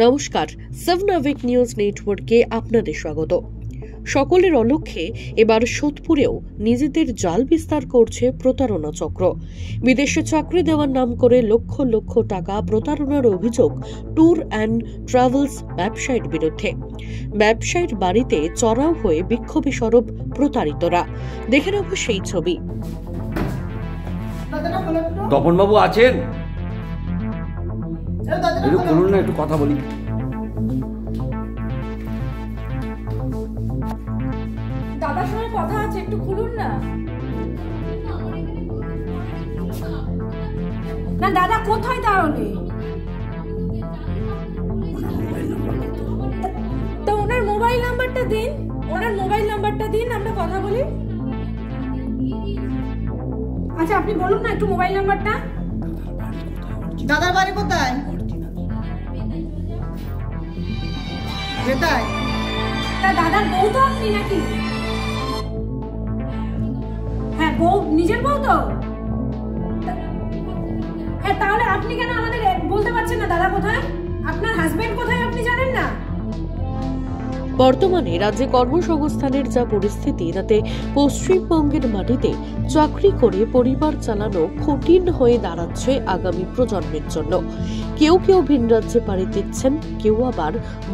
নমস্কার, 7 নিউজ নেটওয়ার্কে আপনাদের স্বাগত। সকলের অলক্ষ্যে এবার সোদপুরেও নিজেদের জাল বিস্তার করছে প্রতারণা চক্র। বিদেশে চাকরি দেওয়ার নাম করে লক্ষ লক্ষ টাকা প্রতারণার অভিযোগ ট্যুর অ্যান্ড ট্রাভেলস ব্যবসায়ীর বিরুদ্ধে। ব্যবসায়ীর বাড়িতে চড়াও হয়ে বিক্ষোভে সরব প্রতারিতরা। দেখে নেব সেই ছবি। তপনবাবু আছেন? একটু খুলুন না, একটু কথা বলি। দাদার সঙ্গে কথা আছে, একটু খুলুন না। না দাদা কোথায় তাহলে? তো ওনার মোবাইল নাম্বারটা দিন, আমরা কথা বলি। আচ্ছা আপনি বলুন না একটু মোবাইল নাম্বারটা। দাদার বাড়ি কোথায়? কোথায়? তা দাদার বউ তো আপনি নাকি? হ্যাঁ বউ, নিজের বউ তো। হ্যাঁ তাহলে আপনি কেন আমাদের বলতে পারছেন না দাদা কোথায়? আপনার হাজবেন্ড কোথায় আপনি জানেন না? বর্তমানে রাজ্যে কর্মসংস্থানের যা পরিস্থিতি, তাতে পশ্চিমবঙ্গের মাটিতে চাকরি করে পরিবার চালানো কঠিন হয়ে দাঁড়াচ্ছে আগামী প্রজন্মের জন্য। কেউ কেউ ভিন রাজ্যে পাড়ি দিচ্ছেন, কেউ আবার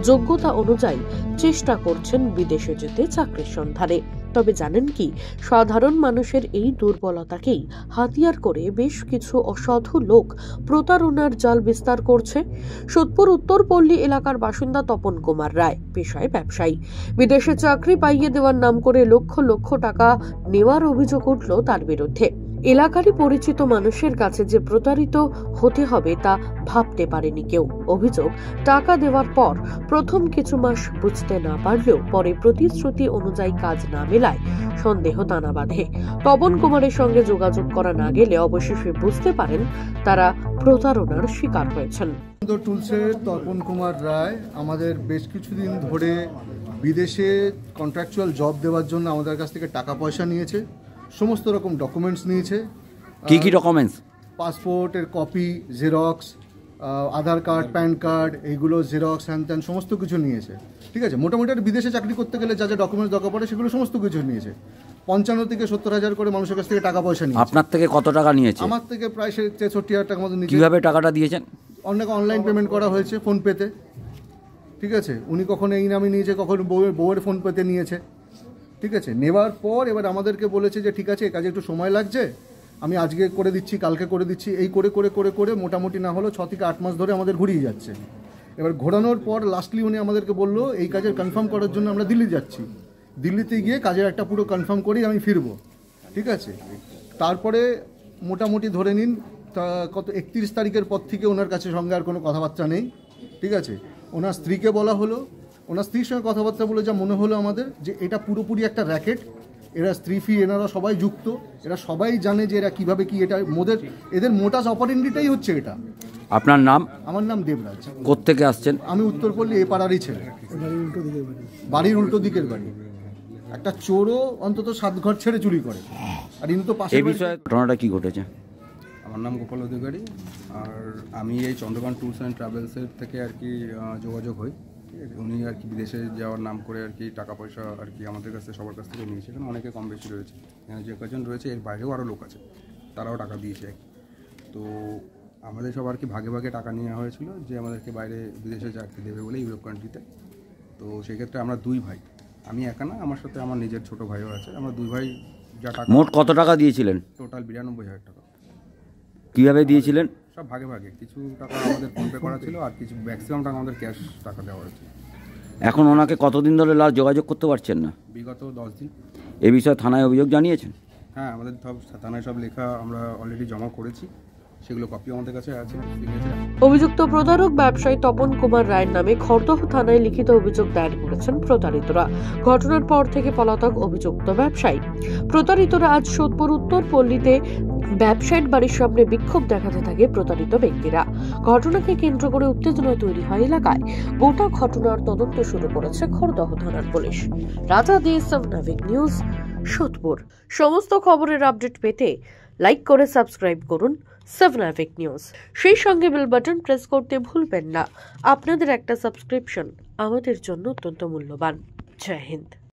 যোগ্যতা অনুযায়ী চেষ্টা করছেন বিদেশে যেতে চাকরির সন্ধানে। তবে জানেন কি, সাধারণ মানুষের এই দুর্বলতাকেই হাতিয়ার করে বেশ কিছু অসাধু লোক প্রতারণার জাল বিস্তার করছে। সোদপুর উত্তরপল্লী এলাকার বাসিন্দা তপন কুমার রায় পেশায় ব্যবসায়ী। বিদেশে চাকরি পাইয়ে দেওয়ার নাম করে লক্ষ লক্ষ টাকা নেওয়ার অভিযোগ উঠল তার বিরুদ্ধে। এলাকারই পরিচিত মানুষের কাছে যে প্রতারিত হতে হবে তা ভাবতে পারেনি কেউ। অভিযোগ, টাকা দেওয়ার পর প্রথম কিছু মাস বুঝতে না পারলেও পরে প্রতিশ্রুতি অনুযায়ী কাজ না মেলায় সন্দেহ দানা বাঁধে। তপন কুমারের সঙ্গে যোগাযোগ করা না গেলে অবশেষে বুঝতে পারেন তারা প্রতারণার শিকার হয়েছেন। টুলসের তপন কুমার রায় আমাদের বেশ কিছুদিন ধরে বিদেশে কন্ট্রাকচুয়াল জব দেওয়ার জন্য আমাদের কাছ থেকে টাকা পয়সা নিয়েছে, সমস্ত রকম ডকুমেন্টস নিয়েছে। কি কি ডকুমেন্টস? পাসপোর্টের কপি, জেরক্স, আধার কার্ড, প্যান কার্ড, এইগুলো জেরক্স, হ্যান ত্যান সমস্ত কিছু নিয়েছে। ঠিক আছে, মোটামুটি বিদেশে চাকরি করতে গেলে যা যা ডকুমেন্টস দরকার পড়ে সেগুলো সমস্ত কিছু নিয়েছে। 55 থেকে 70,000 করে মানুষের কাছ থেকে টাকা পয়সা নিয়েছে। আপনার থেকে কত টাকা নিয়েছে? আমার থেকে প্রায় 63,000 টাকা মতো নিয়েছে। কিভাবে টাকাটা দিয়েছেন? অনেক অনলাইন পেমেন্ট করা হয়েছে ফোনপেতে। ঠিক আছে, উনি কখনো এই নামে নিয়েছে, কখনো বউয়ের ফোনপেতে নিয়েছে। ঠিক আছে, নেওয়ার পর এবার আমাদেরকে বলেছে যে ঠিক আছে, কাজে একটু সময় লাগছে, আমি আজকে করে দিচ্ছি, কালকে করে দিচ্ছি, এই করে করে করে করে মোটামুটি না হলো 6 থেকে 8 মাস ধরে আমাদের ঘুরিয়ে যাচ্ছে। এবার ঘোরানোর পর লাস্টলি উনি আমাদেরকে বললো এই কাজের কনফার্ম করার জন্য আমরা দিল্লি যাচ্ছি, দিল্লিতে গিয়ে কাজের একটা পুরো কনফার্ম করেই আমি ফিরবো। ঠিক আছে, তারপরে মোটামুটি ধরে নিন তা কত 31 তারিখের পর থেকে ওনার কাছে সঙ্গে আর কোনো কথাবার্তা নেই। ঠিক আছে, ওনার স্ত্রীকে বলা হলো, ওনার স্ত্রীর সঙ্গে কথাবার্তা বলে যা মনে হলো আমাদের যে এটা পুরোপুরি একটা র্যাকেট। এরা স্ত্রী এনারা সবাই যুক্ত, এরা সবাই জানে যে এরা কীভাবে কি এটা এদের মোটাস অপারেন্ডিটাই হচ্ছে এটা। আপনার নাম? আমার নাম দেবরাজ। কোত্থেকে আসছেন? আমি উত্তরপল্লী এ পাড়ারই ছেলে, বাড়ির উল্টো দিকের বাড়ি। একটা চোরও অন্তত 7 ঘর ছেড়ে চুরি করে। আর ইনি তো পাশে। এই বিষয়ে ঘটনাটা কি ঘটেছে? আমার নাম গোপাল অধিকারী, আর আমি এই চন্দ্রকান্ত ট্যুরস অ্যান্ড ট্রাভেলসের থেকে আর কি যোগাযোগ হই। উনি আর কি বিদেশে যাওয়ার নাম করে আর কি টাকা পয়সা আর কি আমাদের কাছে সবার কাছ থেকে নিয়েছে। এখানে অনেকে কম বেশি রয়েছে, এখানে যে কজন রয়েছে এর বাইরেও আরও লোক আছে, তারাও টাকা দিয়েছে। তো আমাদের সব আর কি ভাগে ভাগে টাকা নেওয়া হয়েছিল যে আমাদেরকে বাইরে বিদেশে চাকরি দেবে বলে, ইউরোপ কান্ট্রিতে। তো সেক্ষেত্রে আমরা 2 ভাই, আমি একা না, আমার সাথে আমার নিজের ছোটো ভাইও আছে। আমরা 2 ভাই যা টাকা। মোট কত টাকা দিয়েছিলেন? টোটাল 92,000 টাকা। কিভাবে দিয়েছিলেন? সব ভাগে ভাগে, কিছু টাকা আমাদের ফোনপে করা ছিল, আর কিছু ম্যাক্সিমাম টাকা আমাদের ক্যাশ টাকা দেওয়া হয়েছে। এখন ওনাকে কতদিন ধরে যোগাযোগ করতে পারছেন না? বিগত 10 দিন। এই বিষয়ে থানায় অভিযোগ জানিয়েছেন? হ্যাঁ, আমাদের থানায় সব লেখা আমরা অলরেডি জমা করেছি, সেগুলো কপি আমাদের কাছে আছে। অভিযুক্ত প্রতারক ব্যবসায়ী তপন কুমার রায়ের নামে খড়দহ থানায় লিখিত অভিযোগ দায়ের করেছেন প্রতারিতরা। ঘটনার পর থেকে পলাতক অভিযুক্ত ব্যবসায়ী। প্রতারিতরা আজ সোদপুর উত্তরপল্লীতে ব্যবসায়ীর বাড়ির সামনে বিক্ষোভ দেখাতে থাকে প্রতারিত ব্যক্তিরা। ঘটনাকে কেন্দ্র করে উত্তেজনা তৈরি হয় এলাকায়। গোটা ঘটনার তদন্ত শুরু করেছে খড়দহ থানার পুলিশ। রাজা দে, 7 নিউজ, সোদপুর। সমস্ত খবরের আপডেট পেতে লাইক করে সাবস্ক্রাইব করুন 7 নিউজ। সেই সঙ্গে বেল বাটন প্রেস করতে ভুলবেন না। আপনাদের একটা সাবস্ক্রিপশন আমাদের জন্য অত্যন্ত মূল্যবান। জয় হিন্দ।